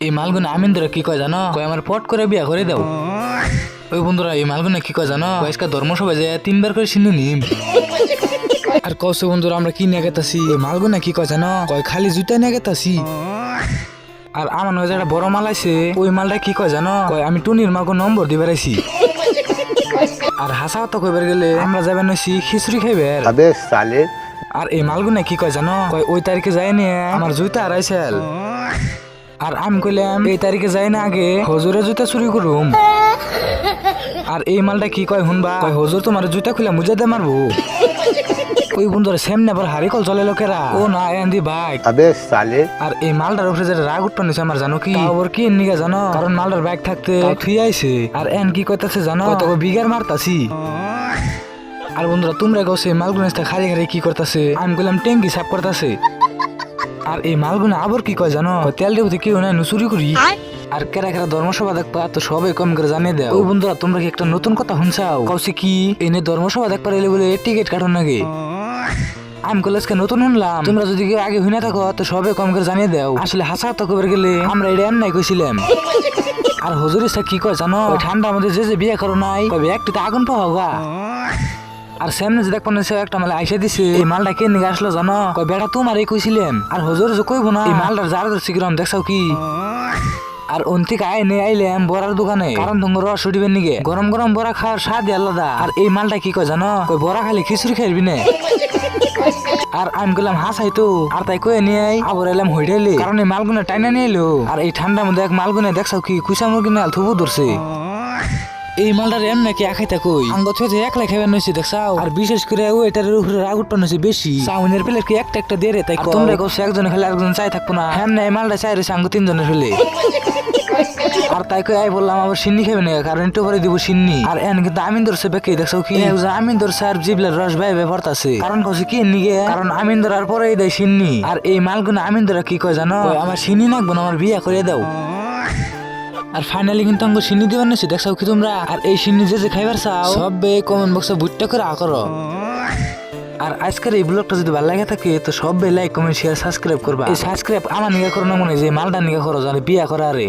এই মালগুনা আমিনদরা কি কয় জানো, কয় আমার পট করে বিয়া করে দাও। ওই বন্ধুরা এই মালগুনা কি কয় জানো, আজকে ধর্মসভায় যায় 3বার করে সিন্নি নিম। আর কৌশে বন্ধুরা আমরা কি নিয়ে গেতাছি, এই মালগুনা কি কয় জানো, কয় খালি জুতা নিয়ে গেতাছি। আর আমার নয় যেটা বড় মাল আছে ওই মালটা কি কয় জানো, কয় আমি টুনির মাকে নম্বর দিবার আইছি। আর হাসা কথা কইবার গেলে আমরা যাবেন নইছি খিচুড়ি খাইবার। আর এই মালগুনা কি কয় জানো, কয় ওই তারিখে যায় নিয়ে আমার জুতা হারাইছিল। আর আমি কইলাম এই তারিখে যাই না আগে হজুরের জুতা চুরি করুম। আর এই মালটা কি কয় শুনবা, কয় হজুর তোমার জুতা খুলে মুজা দে মারবো। ওই বন্ধুরা সেমনে আবার হারিকল চলে লোকেরা, ও না এন্দি বাইক। আর এই মালটার উপরে যেটা রাগ উৎপন্ন হয়েছে আমার জানো কি, ওর কি নিগে জানো, কারণ মালটার বাইক থাকতে থুই আইছে। আর এন কি কইতাছে জানো, তোকে বিঘার মারতাছি। আর বন্ধুরা তোমরা গেছে মালগুনা খালি খালি কি করতেছে, আমি কইলাম ট্যাঙ্কি সাফ করতেছে। আর এই মালগুনা আবার কি কয় জানো, তেল দেবতে কেউ নাই চুরি করি। আর কেরা কেরা ধর্মসভা দেখবা তো সবাই কম করে জানিয়ে দেয়। ওই বন্ধুরা তোমরা কি একটা নতুন কথা শুনছাও, কৌশি কি এনে ধর্মসভা দেখবার এলে বলে টিকিট কাটুন নাকি। আমি কলেজকে নতুন শুনলাম, তোমরা যদি কেউ আগে শুনে থাকো তো সবাই কম করে জানিয়ে দাও। আসলে হাসা হত্যা করবার গেলে আমরা এটা নাই কইছিলাম। আর হুজুর কি কয় জানো, ঠান্ডার মধ্যে যে বিয়ে করো নাই কবে একটু আগুন পাওয়া গা। আর সামনে যে দেখবেন একটা মাল আইসা দিছে, এই মালটা কে নিয়ে আসলো জানো, কয় বেটা তোমার এই কইছিলেন। আর হুজুর যে কইব না এই মালটার যার শিগরম দেখছাও কি। আর অন্তিক আইনে আইলাম বড়ার দোকানে, কারণ তোমার রস উঠিবেন নিগে, গরম গরম বড়া খাওয়ার স্বাদ আলাদা। আর এই মালটা কি কয় জানো, কয় বড়া খালি খিচুড়ি খাইবি না। আর আমি গেলাম হাসাই তো, আর তাই কয়ে নিয়ে আবার এলাম হইটাইলে, কারণ এই মালগুনা টাইনা নিয়ে এলো। আর এই ঠান্ডার মধ্যে এক মালগুনা দেখছাও কি কুচা মুরগি নাল থুবু ধরছে। এই মালটার এম নাকি আখাইতা কই আঙ্গ থেকে একলাই খাইবার নইছে দেখছাও। আর বিশেষ করে ওইটার উপরে রাগ উৎপন্ন হয়েছে বেশি, চাউমিনের প্লেট কি একটা একটা দিয়ে রে, তাই তোমরা কইছো একজনে খেলে আরেকজন চাই থাকবো না, হ্যাঁ না এই মালটা চাই রয়েছে আঙ্গ 3 জনের হলে। আর তাই কই আই বললাম আবার সিন্নি খাবে না, কারণ একটু পরে দিব সিন্নি। আর এন কিন্তু আমিন ধরছে বেকে দেখছাও কি, একজন আমিন ধরছে আর জিবলার রস ভাই ভরতাছে, কারণ কইছে কি নিগে, কারণ আমিন ধরার পরেই দেয় সিন্নি। আর এই মালগুনা আমিন ধরা কি কয় জানো, আমার সিন্নি নাকবো না, আমার বিয়া করে দাও। আর ফাইনালি কিন্তু আমাকে সিন্নি দিবার নিছি দেখছাও কি তোমরা। আর এই সিন্নি যে খাইবার চাও সবে কমেন্ট বক্সে বুটটা করে করো। আর আজকের এই ব্লগটা যদি ভালো লাগে থাকে তো সবাই লাইক কমেন্ট শেয়ার সাবস্ক্রাইব করবা। এই সাবস্ক্রাইব আমার নিগা করো না মনে যে মালটা নিগা করো জানে বিয়া করা আরে।